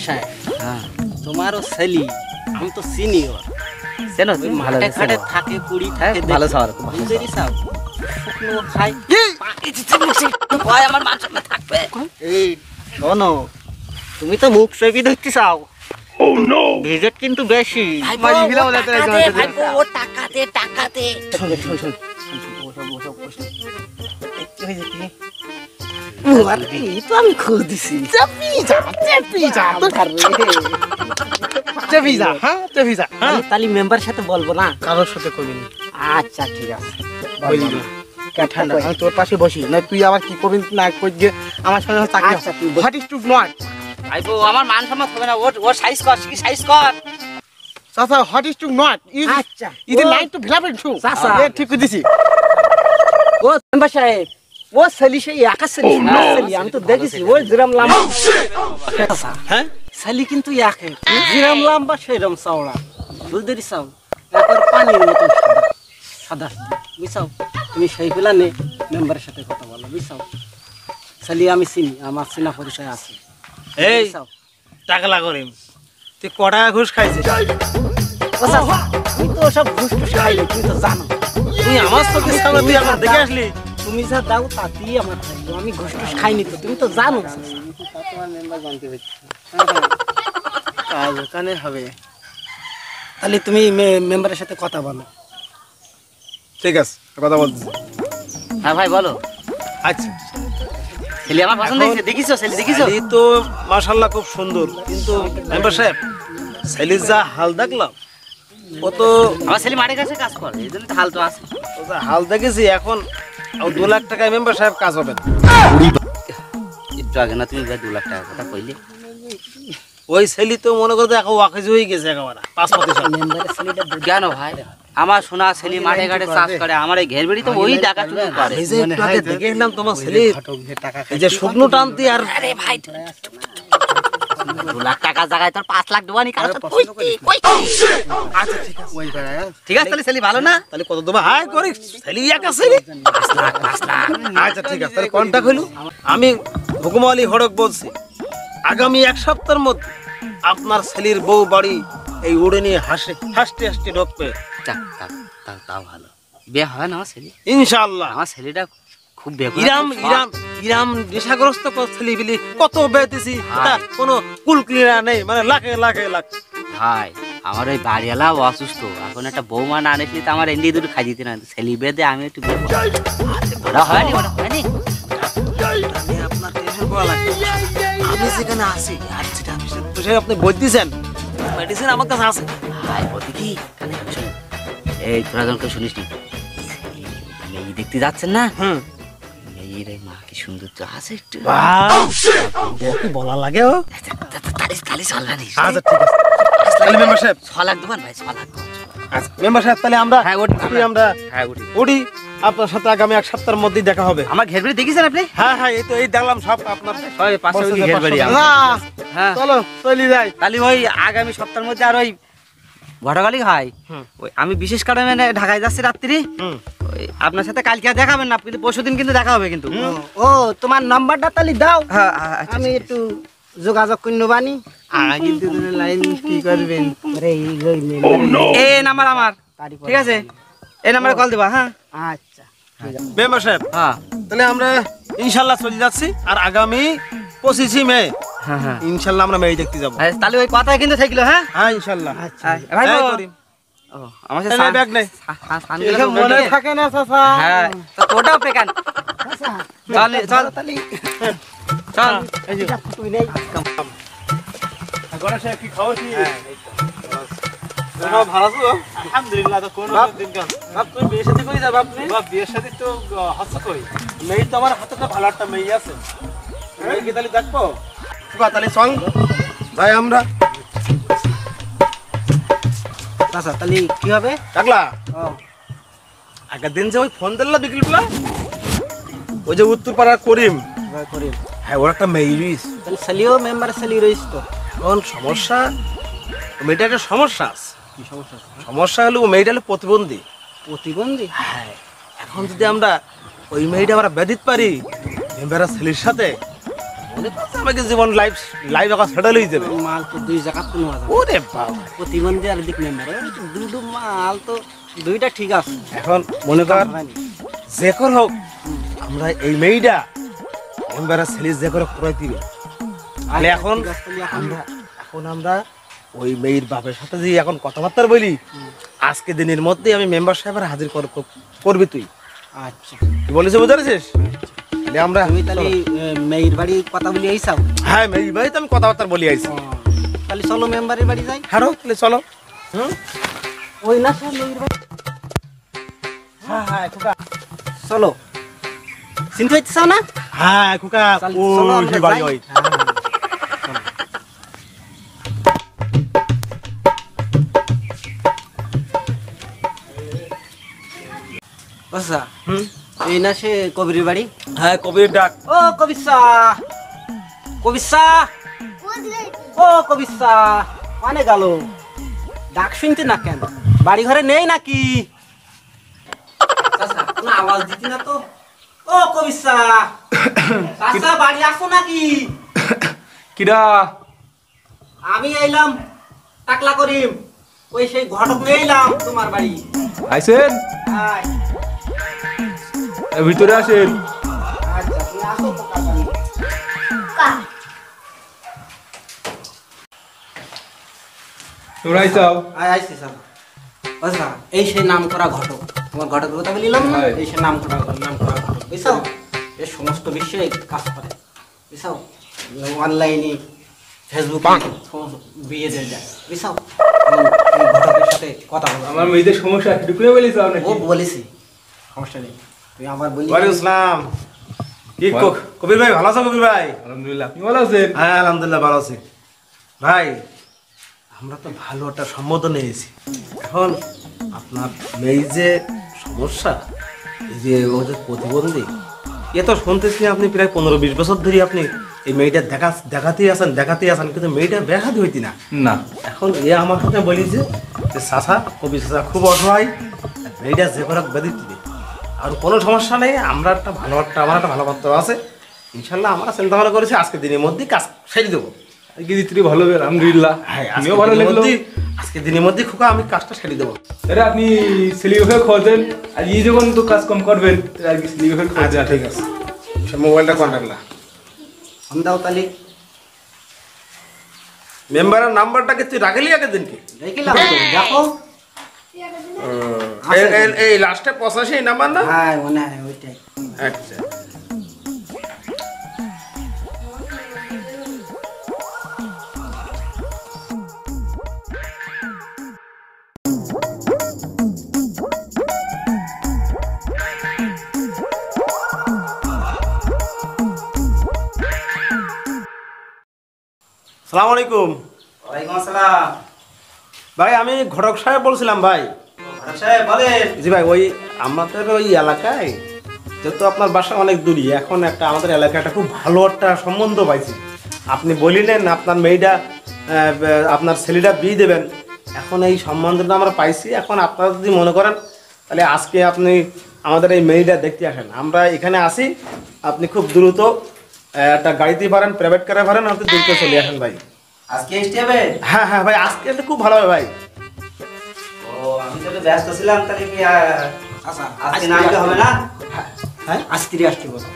সাহেব হ্যাঁ তোমারও ছেলি আমি তো সিনিয়র চেনো তুমি ভালো খাটে থাকে কুড়ি হ্যাঁ ভালো সাওয়ার খুব ভালো বুঝেরি সাও শুকনো খাই ভয় আমার মান সম্মান থাকবে এই শোনো তুমি তো মুখ সেবি দেখতে চাও ভিজিট কিন্তু বেশি ও টাকাতে তো আমি খোঁজ দিছি তাহলে মেম্বার সাথে বলবো না কারোর সাথে করবি না আচ্ছা ঠিক আছে ঠান্ডা আমি তোর পাশে বসি না তুই আবার কি করবি না কই গিয়ে আমার সাথে চাকরি আচ্ছা, তুই হোয়াট ইজ টু নট ভাইপো আমার মান সম্মান হবে না ও সাইজ কর কি সাইজ কর চাচা হোয়াট ইজ টু নট আচ্ছা ইজ লাইন টু ফিলাপেন্ট টু চাচা। ঠিক করে দিছি ও মেম্বার সাহেব ও ছেলি সেই একা ছেলি ছেলি আমি তো দেখেছি ওই জিরাম লাম্বা হ্যাঁ ছেলি কিন্তু একে জিরাম লাম্বা সেরম চাওড়া বুঝতে চাও একবার পানির মতো সাদা বুঝছাও তুমি সেই প্ল্যানে মেম্বারের সাথে কথা বলো বুঝছাও ছেলি আমি চিনি আমার চেনা পরিচয় আছে এই বুঝছাও? টাকা লাগরিম তুই কটা ঘুষ খাইছিস ও চাচা, তুই তো সব ঘুষ টুস খাইলে তুই তো জানো তুই আমার চোখের সামনে তুই এখন দেখে আসলি তুমি যা দাও তাতেই আমার থাকলো আমি ঘুষ টুস খাইনি তো তুমি তো জানো কাজ ওখানে হবে তাহলে তুমি মেম্বারের সাথে কথা বলো ঠিক আছে কথা বলছি হ্যাঁ ভাই বলো আচ্ছা ছেলে আমার পছন্দ হয়েছে দেখিছো ছেলে দেখিছো ছেলে তো মাশাআল্লাহ খুব সুন্দর কিন্তু মেম্বার সাহেব ছেলের যা হাল দেখলাম ও তো আমার ছেলে মাঠে কাছে কাজ করে এই জন্য তো হাল তো আছে ও যা হাল দেখেছি এখন 2 লাখ টাকায় মেম্বার সাহেব কাজ হবে না। একটু আগে না তুমি 2 লাখ টাকা কথা কইলে ওই ছেলে তো মনে করতে এখন ওয়াকিজ হয়ে গেছে একেবারে 5%। মেম্বারের ছেলেটা কেন ভাই আমার সোনা ছেলে মাঠে ঘাটে চাষ করে আমার এই ঘের বাড়ি তো ওই টাকা চুরি করে এই যে একটু আগে দেখে এলাম তোমার ছেলে এই যে শুকনো টানতি আর আরে ভাই 2 লাখ টাকা জায়গায় তোর 5 লাখ দেবানি কারণ আচ্ছা ঠিক আছে ওই করে ঠিক আছে তাহলে ছেলে ভালো না তাহলে কত দেবা হাই করি ছেলে একা ছেলে 5 লাখ আচ্ছা ঠিক আছে তাহলে কন্টাক্ট হইলো আমি হুকুম আলী হড়ক বলছি আগামী 1 সপ্তাহের মধ্যে আপনার ছেলের বউ বাড়ি এই উড়ে নিয়ে হাসতে হাসতে ঢুকবে তাও ভালো বিয়ে হয় না আমার ছেলে ইনশাআল্লাহ আমার ছেলেটা খুব ইরাম নেশাগ্রস্ত ছেলে বিলি কত বেতেছি তার কোনো কুল ক্লিয়ার নেই মানে লাখে লাখে লাখ ভাই আমার ওই বাড়িওয়ালা অসুস্থ এখন একটা বৌমা না আনেছি তো আমার এন্ডি দুটো খাই দিতে না ছেলে বেঁধে আমি একটু ওটা হয়নি আমি আপনার টেনশন করা লাগবে আমি যেখানে আছি আর যেটা আপনি বলতেছেন মেডিসিন আমার কাছে আছে ভাই বলতে কি এই তোরা যখন শুনিস নি মেয়ে দেখতে যাচ্ছেন না মেয়ের মা কি সুন্দর তো আছে একটু কি বলা লাগে ও তালি চলবানি আচ্ছা ঠিক আছে তাহলে মেম্বার সাহেব 6 লাখ দেবেন ভাই 6 লাখ আচ্ছা মেম্বার সাহেব তাহলে আমরা হ্যাঁ উঠি আমরা উঠি উঠি আপনার সাথে আগামী 1 সপ্তাহের মধ্যেই দেখা হবে আমার ঘের বাড়ি দেখেছেন আপনি হ্যাঁ এই তো এই দেখলাম সব আপনার ওই পাশে ওই ঘের বাড়ি আমার। হ্যাঁ চলো চলি যাই তাহলে ওই আগামী সপ্তাহের মধ্যে আর ওই ঘটকালি হয় ওই আমি বিশেষ কারণে ঢাকায় যাচ্ছি রাত্রি ওই আপনার সাথে কালকে আর দেখাবেন না কিন্তু পরশুদিন কিন্তু দেখা হবে কিন্তু ও তোমার নাম্বারটা তাহলে দাও হ্যাঁ আমি একটু যোগাযোগ করে নেবানি কিন্তু লাইন কি করবেন এই নাম্বার আমার ঠিক আছে এই নাম্বারে কল দিবা হ্যাঁ আচ্ছা মেম্বার সাহেব হ্যাঁ তাহলে আমরা ইনশাআল্লাহ চলে যাচ্ছি আর আগামী 25 মে হ্যাঁ ইনশাআল্লাহ আমরা মেয়ে দেখতে যাব তাহলে ওই কথাই কিন্তু থাকলো হ্যাঁ হ্যাঁ ইনশাআল্লাহ ভাই এই করিম ও আমার তাহলে ব্যাগ নেই এসব মনে থাকে না চাচা হ্যাঁ তো তোটাও পেকান চল চল তাহলে চল এই যে তুই নেই গড়া সাহেব কি খাও কি ভালো তো আলহামদুলিল্লাহ তো কোন দিন কাল বাপ তুই বিয়ে শাদী কই যাব আপনি বাপ বিয়ে শাদী তো হচ্ছে কই মেয়ে তো আমার হাতে তো ভালো একটা মেয়ে আছে মেয়ে কি তাহলে দেখবো তাহলে চল ভাই আমরা চাচা তাহলে কি হবে টাকলা ও আগের দিন যে ওই ফোন দিল বিকেলবেলা ওই যে উত্তরপাড়ার করিম করিম হ্যাঁ ওর একটা মেয়ে রইস তাহলে ছেলেও মেম্বার ছেলে রইস তো এখন সমস্যা মেয়েটা একটা সমস্যা আছে কি সমস্যা সমস্যা হলো ও মেয়েটা হলো প্রতিবন্ধী প্রতিবন্ধী হ্যাঁ এখন যদি আমরা ওই মেয়েটা আমরা বেদিত পারি মেম্বারের ছেলের সাথে মনে করছে আমাকে জীবন লাইফ লাইফ এখন সেটেল হয়ে যাবে। মাল তো 2 জায়গা তো নেওয়া যাবে। ওরে বাবা, প্রতিবন্ধী আর দিক মেম্বার দুটো মাল তো 2টা ঠিক আছে। এখন মনে কর যে কর হোক আমরা এই মেয়েটা মেম্বারের ছেলে যে করে পুরাই দিবে। তাহলে এখন আমরা ওই মেয়ের বাপের সাথে যে এখন কথাবার্তা বলি, আজকে দিনের মধ্যে আমি মেম্বার সাহেবের হাজির করবি তুই। আচ্ছা তুই বলেছিস, বুঝতে পারছিস? তাহলে আমরা তুমি তাহলে মেয়ের বাড়ি কথা বলি আইসাও? হ্যাঁ, মেয়ের বাড়িতে আমি কথাবার্তা বলি আইছি। তাহলে চলো মেম্বারের বাড়ি যাই। হ্যাঁ তাহলে চলো। ওই না স্যার মেয়ের বাড়ি? হ্যাঁ হ্যাঁ খোকা, চলো। চিনতে পারছিস না? হ্যাঁ খোকা, চলো আমরা ওই বাড়ি যাই। ওই। আচ্ছা এই না সে কবিরের বাড়ি? হ্যাঁ কবির ডাক। ও কবিসা, কবিসা, ও কবিসা, মানে গেল ডাক শুনতে না কেন? বাড়ি ঘরে নেই নাকি? চাচা, কোনো আওয়াজ দিতি না তো? ও কবিসা, চাচা বাড়ি আসো নাকি? কিরা আমি এলাম টাকলা করিম, ওই সেই ঘটক নিয়ে এলাম তোমার বাড়ি। আইছেন? আয়। ভিতরে আসেন। আচ্ছা তুমি আসো পোকার বাড়ি। তোমরা আইসাও। আইসি স্যার। আচ্ছা এই সেই নাম করা ঘটক, তোমার ঘটকের কথা বলিলাম না? হ্যাঁ। এই সেই নাম করা ঘটক বুঝছো? এ সমস্ত বিশ্বে কাজ করে বুঝছো? অনলাইনে ফেসবুকে বিয়ে দিয়ে যায় বুঝছো? এই ঘটকের সাথে কথা বলো। আমার মেয়েদের সমস্যা একটু করে বলিস ও নাকি? বলেছি, সমস্যা নেই, তুমি আমার বলি। ওয়ালাইকুম আসসালাম। কি কবির ভাই, ভালো আছো কবির ভাই? আলহামদুলিল্লাহ, আপনি ভালো আছেন? হ্যাঁ আলহামদুলিল্লাহ ভালো আছি। ভাই আমরা তো ভালো একটা সম্বোধন নিয়েছি। এখন আপনার মেয়ে যে সমস্যা, এই যে ওদের প্রতিবন্ধী, এ তো শুনতেছি আপনি প্রায় 15-20 বছর ধরে আপনি এই মেয়েটা দেখাতেই আছেন, কিন্তু মেয়েটা ব্যাঘাত হইতি না। না, এখন এ আমার সাথে বলিছে যে চাচা, কবি চাচা খুব অসহায়, মেয়েটা যে করে বেদিত দিবে, আর কোনো সমস্যা নেই, আমার একটা ভালো পাত্র আছে, ইনশাল্লাহ আমরা চিন্তা ভাবনা করেছি আজকে দিনের মধ্যেই কাজ সেরে দেবো। কি দিত্রি ভালো হবে আলহামদুলিল্লাহ। হ্যাঁ, আমিও ভালো লাগলো। আজকে দিনের মধ্যে খোকা আমি কাজটা সেরে দেবো। আরে আপনি সিলিভার খোঁজেন, আর এই যখন তো কাজ কম করবেন আর কি সিলিভার খোঁজেন। আচ্ছা ঠিক আছে, মোবাইলটা কন্ট্যাক্ট না, আমি দাও তাহলে। মেম্বারের নাম্বারটাকে তুই রাখলি আগের দিনকে? দেখিলাম তো, দেখো। এই লাস্টে 85 এই নাম্বার না? হ্যাঁ মনে হয় ওইটাই। আচ্ছা আসসালামু আলাইকুম। ওয়ালাইকুম আসসালাম। ভাই আমি ঘটক সাহেব বলছিলাম ভাই। ঘটক সাহেব বলেন। জি ভাই, ওই আমাদের ওই এলাকায় যেহেতু আপনার বাসা অনেক দূরই, এখন একটা আমাদের এলাকায় একটা খুব ভালো একটা সম্বন্ধ পাইছি। আপনি বলিলেন আপনার মেয়েটা আপনার ছেলেটা বিয়ে দেবেন, এখন এই সম্বন্ধটা আমরা পাইছি। এখন আপনারা যদি মনে করেন তাহলে আজকে আপনি আমাদের এই মেয়েটা দেখতে আসেন, আমরা এখানে আসি, আপনি খুব দ্রুত একটা গাড়িতে পারেন, প্রাইভেট কারে পারেন, আপনি দ্রুত চলে আসেন ভাই। আজকে আসতে হবে? হ্যাঁ হ্যাঁ ভাই, আজকে এটা খুব ভালো হবে ভাই। ও আমি তো একটু ব্যস্ত ছিলাম, তাহলে কি আচ্ছা আজকে না আসলে হবে না? হ্যাঁ আস্তিরি আসতে বলো।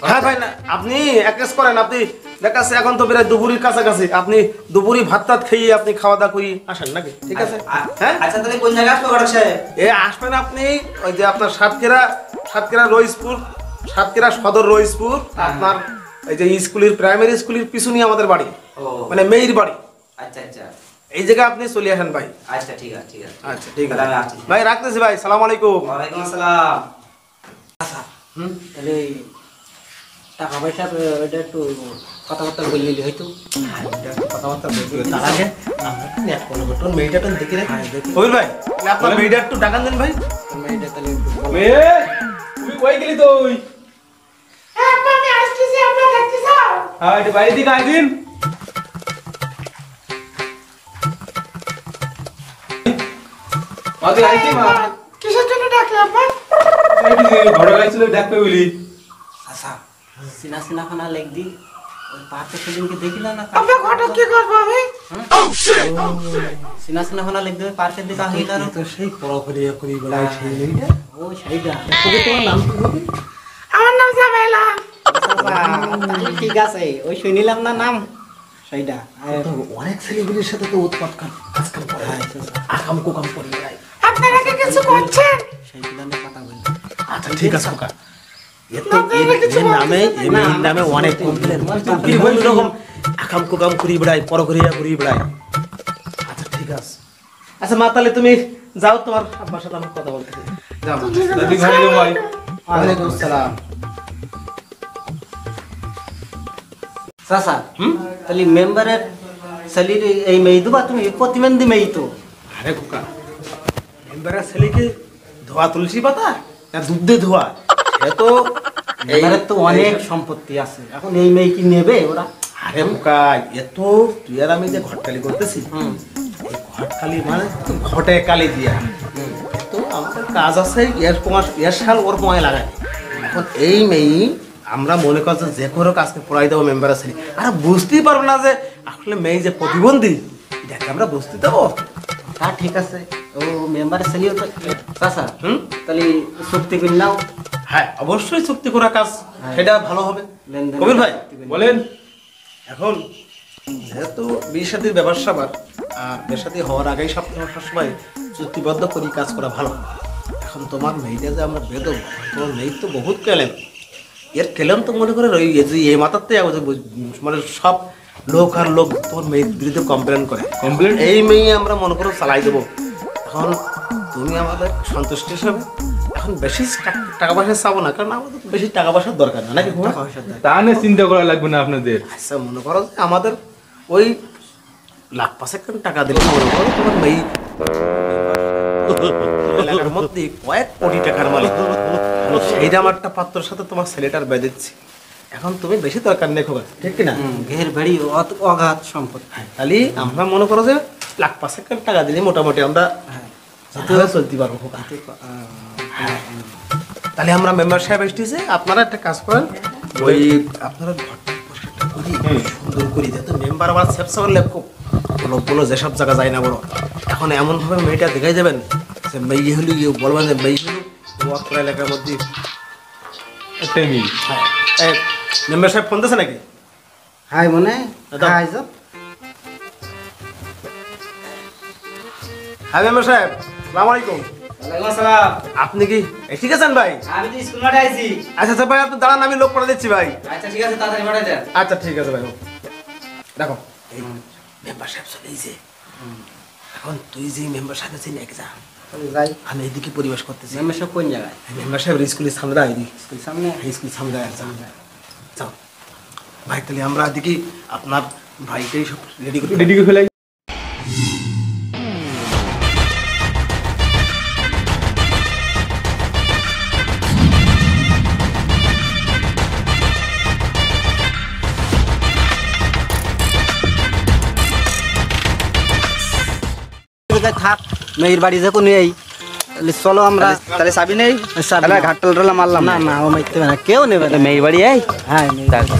হ্যাঁ ভাই, না আপনি এক কাজ করেন, আপনি দেখাচ্ছে এখন তো প্রায় দুপুরের কাছাকাছি, আপনি দুপুরই ভাত টাত খেয়ে আপনি খাওয়া দাওয়া করি আসেন নাকি? ঠিক আছে হ্যাঁ। আচ্ছা তাহলে কোন জায়গায় আসবো ঘটক সাহেব? এ আসবেন আপনি ওই যে আপনার সাতক্ষীরা রইসপুর, সাতক্ষীরা সদর রইসপুর, আপনার এই যে স্কুলের প্রাইমারি স্কুলের পিছনই আমাদের বাড়ি, ও মানে মেয়ের বাড়ি। আচ্ছা আচ্ছা এই জায়গায় আপনি চলে আসেন ভাই। আচ্ছা ঠিক আছে ঠিক আছে। আচ্ছা ঠিক আছে তাহলে আমি আসছি। ভাই, রাখতেছি ভাই, সালাম আলাইকুম। ওয়ালাইকুম আসসালাম। আচ্ছা তাহলে ওই টাকা পয়সার ওইটা একটু কথাবার্তা বললি হয়তো। কথাবার্তা বলতে তার আগে আমরা নেট ফলো করতে মেয়েটা তো দেখি রে কবির ভাই, তাহলে আপনার মেয়েটা একটু ডাকান দেন ভাই। মেয়েটা তাহলে একটু বলো। মেয়ে তুই কই গেলি তুই? হ্যাঁ এটা বাইরে দিকে আইদিন। তুই আইতি মা? কিসের জন্য ডাকলে আপা? ঘরে গাইছিল দেখবে বলি। আচ্ছা সিনা সিনা খানা লেগ দি ওই পার্কে সেদিনকে দেখিলা না আমরা ঘটক কি করবো আমি সিনা সিনা খানা লেগ দি পার্কে দেখা হইলা তো সেই পরপরিয়া করি বেড়াই সেই মেয়েটা ও সেইটা তবে তোমার নাম কি হবে আমার নাম জামাইলা তাহলে ঠিক আছে ওই শুনিলাম না নাম সেইটা তো অনেক ছেলেগুলির সাথে তো উৎপাত আজকাল করে আকাম কুকাম করে বেড়াই আপনারা কি কিছু করছেন? সেইগুলা নিয়ে কথা বলি আচ্ছা ঠিক আছে খোকা এর নামে অনেক কমপ্লেন বিভিন্ন রকম আকাম কুকাম করি বেড়াই পরকরিয়া করি বেড়াই আচ্ছা ঠিক আছে আচ্ছা মা তাহলে তুমি যাও তোমার আব্বার সাথে আমার কথা বলতে যাও দাদি ঘরে যাও ভাই ওয়ালাইকুম আসসালাম চাচা তাহলে মেম্বারের স্যালারি এই মেয়ে দেবা তুমি প্রতিবন্ধী মেয়ে তো আরে খোকা মেম্বারের ছেলেকে ধোয়া তুলসী পাতা না দুধ দিয়ে ধোয়া সে তো মেম্বারের তো অনেক সম্পত্তি আছে এখন এই মেয়ে কি নেবে ওরা আরে খোকা এত তুই আর আমি যে ঘটকালি করতেছি এই ঘটকালি মানে তো ঘটে কালি দিয়া তো আমাদের কাজ আছে এর সাল ওর সময় লাগাই এখন এই মেয়ে আমরা মনে করছি যে কোনো কাজকে পড়াই দেবো মেম্বারের ছেলে আর বুঝতেই পারবো না যে আসলে মেয়ে যে প্রতিবন্ধী এটাকে আমরা বুঝতে দেবো তা ঠিক আছে ও মেম্বারের ছেলেও তো চাচা তাহলে চুক্তি করে নাও হ্যাঁ অবশ্যই চুক্তি করা কাজ সেটা ভালো হবে লেনদেন কবির ভাই বলেন এখন যেহেতু বিয়ে শাদীর ব্যাপার স্যাপার আর বিয়ে শাদী হওয়ার আগেই সবসময় চুক্তিবদ্ধ করি কাজ করা ভালো এখন তোমার মেয়েটা যে আমরা বেদব তোমার মেয়ে তো বহুত কেলেন এর কেলেন তো মনে করে ওই যে এই মাথাতে মানে সব লোক আর লোক তোমার মেয়ের বিরুদ্ধে কমপ্লেন করে কমপ্লেন এই মেয়ে আমরা মনে করো চালাই দেবো এখন তুমি আমাদের সন্তুষ্ট হিসাবে এখন বেশি টাকা পয়সা চাবো না কারণ আমাদের বেশি টাকা পয়সার দরকার না নাকি টাকা পয়সার দাম। তা নিয়ে চিন্তা করা লাগবে না আপনাদের আচ্ছা মনে করো যে আমাদের ওই লাখ পাঁচেক টাকা দিলে মনে করো তোমার মেয়ে এলাকার মধ্যে কয়েক কোটি টাকার মালিক সেই দামারটা পাত্রর সাথে তোমার ছেলেটার বেঁধেছি এখন তুমি বেশি দরকার নেই খোকা ঠিক কিনা ঘের বাড়ি অগাধ সম্পত্তি তাহলে আমরা মনে করো যে লাখ পাঁচেক টাকা দিলে মোটামুটি আমরা চলতে পারবো খোকা তাহলে আমরা মেম্বার সাহেব এসেছি আপনারা একটা কাজ করেন ওই আপনারা ঘরটা পরিষ্কারটা করি সুন্দর করি যাতে মেম্বার আবার সেপসা করলে খুব লোকগুলো যেসব জায়গা যায় না বড় এখন এমনভাবে মেয়েটা দেখাই যাবেন যে মেয়ে হলি বলবেন যে মেয়ে হলো ওয়াকপুরা এলাকার মধ্যে তেমি হ্যাঁ মেম্বার সাহেব ফোন দিয়েছে নাকি হাই মনে দাদা। হাই যাও হ্যাঁ মেম্বার সাহেব সালাম আলাইকুম আপনি কি ঠিক আছেন ভাই আমি তো স্কুল মাঠে আইছি। আচ্ছা আচ্ছা ভাই আপনি দাঁড়ান আমি লোক পাঠা দিচ্ছি ভাই আচ্ছা ঠিক আছে তাড়াতাড়ি পাঠাই দেন। আচ্ছা ঠিক আছে ভাই দেখো এই মেম্বার সাহেব চলে এসেছে এখন তুই যে মেম্বার সাহেব আছিস নাকি যা তাহলে যাই আমি এদিকে পরিবেশ করতেছি মেম্বার সব কোন জায়গায় মেম্বার সাহেব স্কুলের সামনে আইদি স্কুল সামনে স্কুল সামনে আসা যাও ভাই তাহলে আমরা এদিকে আপনার ভাইকেই সব রেডি করে রেডি করে ফেলাই থাক মেয়ের বাড়ি যখন নেই তাহলে চলো আমরা তাহলে চাবি নেই চাবি তাহলে নাও। ঘাটতলা মারলাম না না ও মারতে হবে না কেউ নেবে না মেয়ে বাড়ি এই হ্যাঁ মেয়ের বাড়ি।